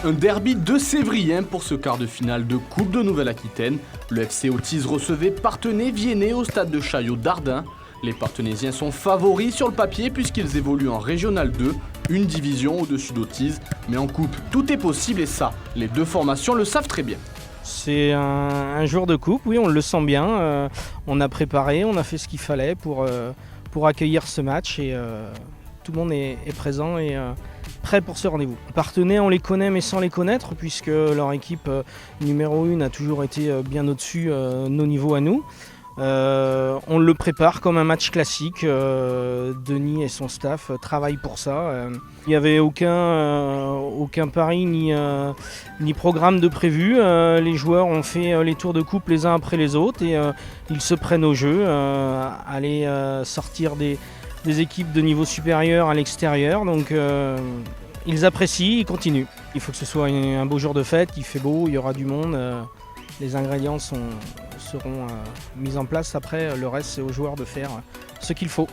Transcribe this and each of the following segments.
Un derby de Sévrien pour ce quart de finale de Coupe de Nouvelle-Aquitaine. Le FC Authise recevait Parthenay Viennet au stade de Chaillot d'Ardin. Les Parthenaysiens sont favoris sur le papier puisqu'ils évoluent en Régional 2, une division au-dessus d'Authise. Mais en coupe, tout est possible et ça, les deux formations le savent très bien. C'est un jour de coupe, oui, on le sent bien. On a préparé, on a fait ce qu'il fallait pour accueillir ce match et tout le monde est présent et prêt pour ce rendez-vous. Parthenay, on les connaît mais sans les connaître puisque leur équipe numéro 1 a toujours été bien au-dessus nos niveaux à nous. On le prépare comme un match classique. Denis et son staff travaillent pour ça. Il n'y avait aucun pari ni programme de prévu. Les joueurs ont fait les tours de coupe les uns après les autres et ils se prennent au jeu. Aller sortir des équipes de niveau supérieur à l'extérieur. Donc ils apprécient, ils continuent. Il faut que ce soit un beau jour de fête, il fait beau, il y aura du monde. Les ingrédients seront mis en place. Après, le reste, c'est aux joueurs de faire ce qu'il faut.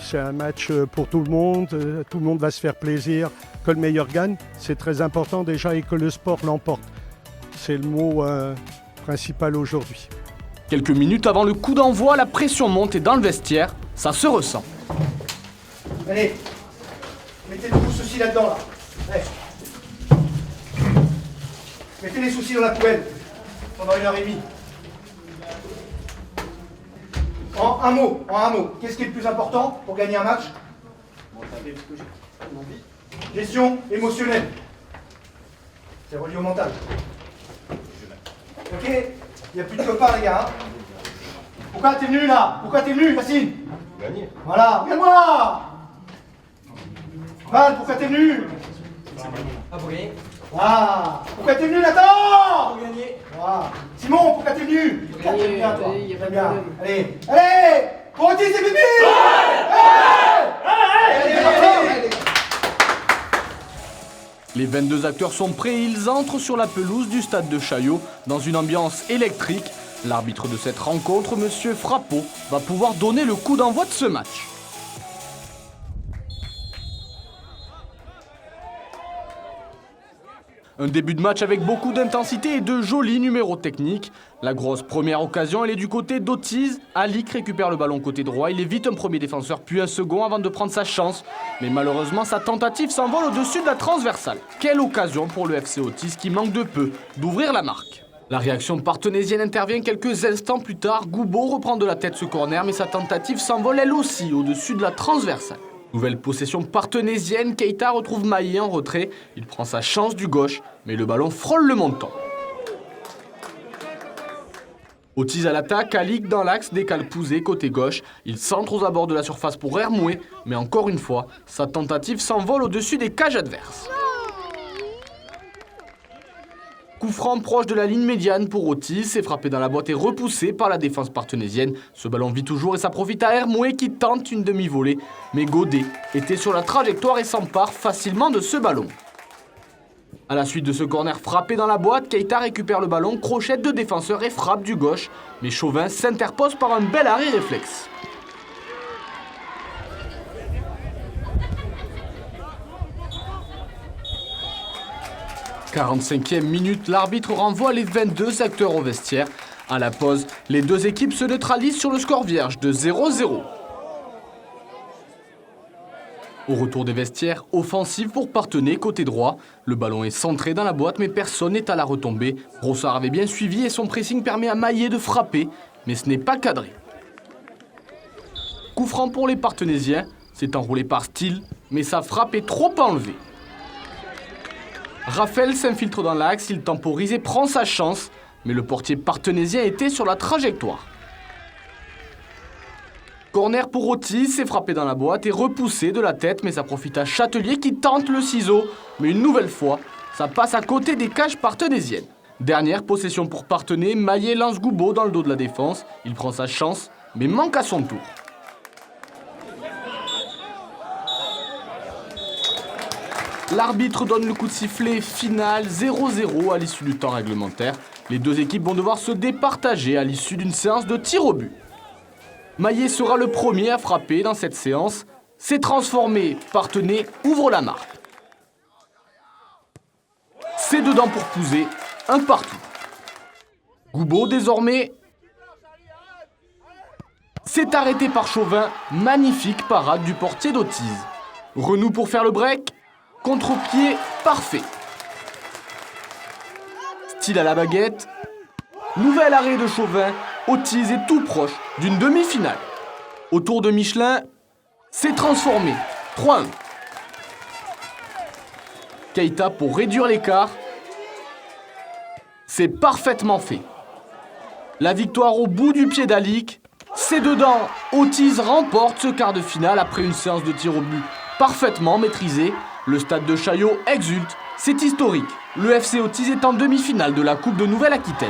C'est un match pour tout le monde va se faire plaisir, que le meilleur gagne. C'est très important déjà et que le sport l'emporte. C'est le mot principal aujourd'hui. Quelques minutes avant le coup d'envoi, la pression monte et dans le vestiaire, ça se ressent. Allez, mettez tous ceci là-dedans, là. Allez. Mettez les soucis dans la poubelle pendant 1h30. En un mot, qu'est-ce qui est le plus important pour gagner un match? Gestion émotionnelle. C'est relié au mental. Ok? Il n'y a plus de copains, les gars. Hein. Pourquoi t'es venu là? Pourquoi t'es venu, Yacine? Gagner. Voilà, regarde-moi! Val, pourquoi t'es venu? Pour gagner. Ah, pourquoi t'es venu, Nathan? Pour gagner. Ah. Simon, pourquoi t'es venu? Pour gagner, T'aimes bien, toi. y a pas de T'aimes bien. problème. Allez, pour Authise et Bibi! Allez. Les 22 acteurs sont prêts et ils entrent sur la pelouse du stade de Chaillot dans une ambiance électrique. L'arbitre de cette rencontre, Monsieur Frappeau, va pouvoir donner le coup d'envoi de ce match. Un début de match avec beaucoup d'intensité et de jolis numéros techniques. La grosse première occasion, elle est du côté d'Authise. Alik récupère le ballon côté droit. Il évite un premier défenseur puis un second avant de prendre sa chance. Mais malheureusement, sa tentative s'envole au-dessus de la transversale. Quelle occasion pour le FC Authise qui manque de peu d'ouvrir la marque. La réaction parthenaysienne intervient quelques instants plus tard. Goubeau reprend de la tête ce corner, mais sa tentative s'envole elle aussi au-dessus de la transversale. Nouvelle possession parthenaysienne, Keita retrouve Maillé en retrait. Il prend sa chance du gauche, mais le ballon frôle le montant. Authise à l'attaque, Alik dans l'axe, décale Pouzé côté gauche. Il centre aux abords de la surface pour Hermoué, mais encore une fois, sa tentative s'envole au-dessus des cages adverses. Coup franc proche de la ligne médiane pour Authise, c'est frappé dans la boîte et repoussé par la défense parthenaysienne. Ce ballon vit toujours et ça profite à Hermoué qui tente une demi-volée. Mais Godet était sur la trajectoire et s'empare facilement de ce ballon. À la suite de ce corner frappé dans la boîte, Keita récupère le ballon, crochette de défenseur et frappe du gauche. Mais Chauvin s'interpose par un bel arrêt réflexe. « 45e minute, l'arbitre renvoie les 22 acteurs au vestiaire. À la pause, les deux équipes se neutralisent sur le score vierge de 0-0. Au retour des vestiaires, offensive pour Parthenay côté droit. Le ballon est centré dans la boîte mais personne n'est à la retombée. Brossard avait bien suivi et son pressing permet à Maillé de frapper, mais ce n'est pas cadré. Coup franc pour les Parthenaysiens, c'est enroulé par Steele, mais sa frappe est trop enlevée. Raphaël s'infiltre dans l'axe, il temporise et prend sa chance, mais le portier parthenaysien était sur la trajectoire. Corner pour Authise, c'est frappé dans la boîte et repoussé de la tête, mais ça profite à Châtelier qui tente le ciseau. Mais une nouvelle fois, ça passe à côté des cages parthenaysiennes. Dernière possession pour Parthenay, Maillé lance Goubeau dans le dos de la défense. Il prend sa chance, mais manque à son tour. L'arbitre donne le coup de sifflet final 0-0 à l'issue du temps réglementaire. Les deux équipes vont devoir se départager à l'issue d'une séance de tir au but. Maillé sera le premier à frapper dans cette séance. C'est transformé. Parthenay ouvre la marque. c'est dedans pour Pouzet, un partout. Goubeau désormais, c'est arrêté par Chauvin, magnifique parade du portier d'Autise. Renou pour faire le break, contre-pied parfait. Style à la baguette, nouvel arrêt de Chauvin, Autise est tout proche d'une demi-finale. Au tour de Michelin, c'est transformé, 3-1. Keita pour réduire l'écart, c'est parfaitement fait. La victoire au bout du pied d'Alic, c'est dedans. Autise remporte ce quart de finale après une séance de tir au but parfaitement maîtrisée. Le stade de Chaillot exulte, c'est historique. Le FC Autise est en demi-finale de la Coupe de Nouvelle-Aquitaine.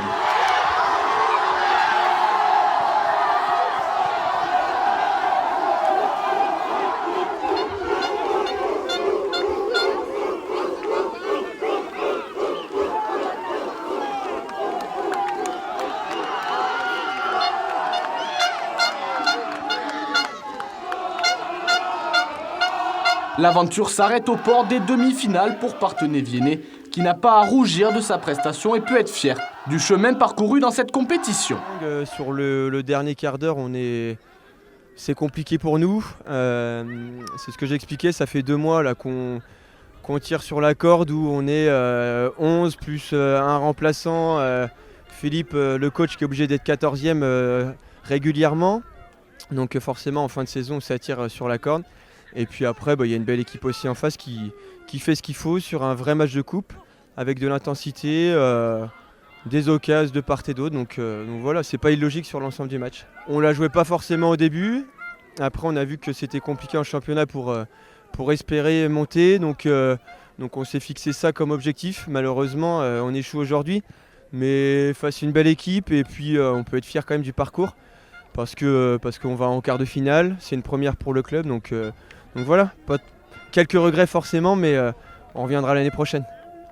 L'aventure s'arrête aux portes des demi-finales pour Parthenay-Viennet, qui n'a pas à rougir de sa prestation et peut être fier du chemin parcouru dans cette compétition. Sur le dernier quart d'heure, c'est compliqué pour nous. C'est ce que j'expliquais, ça fait 2 mois là, qu'on tire sur la corde où on est 11 plus un remplaçant, Philippe, le coach qui est obligé d'être 14e régulièrement. Donc forcément en fin de saison ça tire sur la corde. Et puis après, y a une belle équipe aussi en face qui fait ce qu'il faut sur un vrai match de coupe, avec de l'intensité, des occasions de part et d'autre. Donc voilà, c'est pas illogique sur l'ensemble du match. On la jouait pas forcément au début. Après, on a vu que c'était compliqué en championnat pour espérer monter. Donc on s'est fixé ça comme objectif. Malheureusement, on échoue aujourd'hui. Mais face à une belle équipe, et puis on peut être fier quand même du parcours. Parce qu'on va en quart de finale, c'est une première pour le club. Donc voilà, quelques regrets forcément, mais on reviendra l'année prochaine.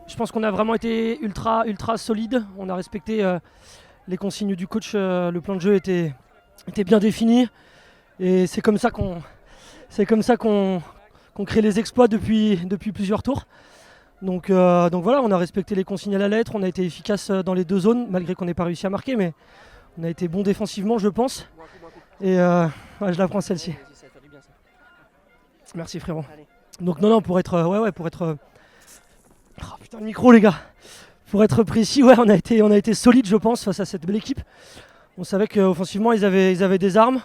Je pense qu'on a vraiment été ultra solide. On a respecté les consignes du coach. Le plan de jeu était bien défini. Et c'est comme ça qu'on crée les exploits depuis plusieurs tours. Donc voilà, on a respecté les consignes à la lettre. On a été efficace dans les 2 zones, malgré qu'on n'ait pas réussi à marquer. Mais on a été bon défensivement, je pense. Et je la prends celle-ci. Merci frérot. Donc non, pour être oh putain le micro les gars. Pour être précis, on a été solide je pense face à cette belle équipe. On savait qu'offensivement ils avaient des armes,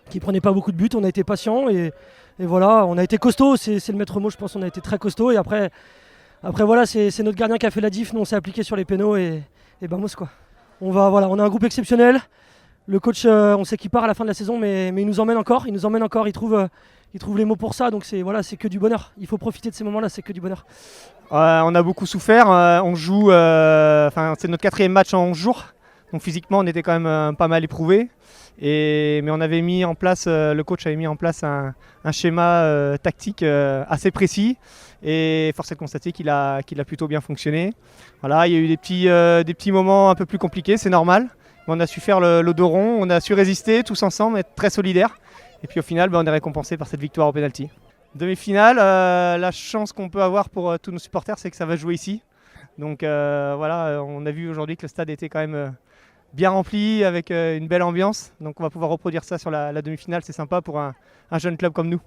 qu'ils prenaient pas beaucoup de buts, on a été patient et voilà, on a été costaud, c'est le maître mot, je pense, on a été très costaud et après voilà, c'est notre gardien qui a fait la diff, nous on s'est appliqué sur les pénaux et vamos quoi. On a un groupe exceptionnel. Le coach, on sait qu'il part à la fin de la saison, mais il nous emmène encore, il trouve les mots pour ça, donc c'est que du bonheur. Il faut profiter de ces moments-là, c'est que du bonheur. On a beaucoup souffert, on joue, c'est notre 4e match en 11 jours, donc physiquement on était quand même pas mal éprouvés. Mais on avait mis en place, le coach avait mis en place un schéma tactique assez précis et force est de constater qu'il a plutôt bien fonctionné. Voilà, il y a eu des petits moments un peu plus compliqués, c'est normal. Mais on a su faire le dos rond, on a su résister tous ensemble, être très solidaires. Et puis au final, on est récompensé par cette victoire au pénalty. Demi-finale, la chance qu'on peut avoir pour tous nos supporters, c'est que ça va jouer ici. Donc voilà, on a vu aujourd'hui que le stade était quand même bien rempli, avec une belle ambiance. Donc on va pouvoir reproduire ça sur la demi-finale, c'est sympa pour un jeune club comme nous.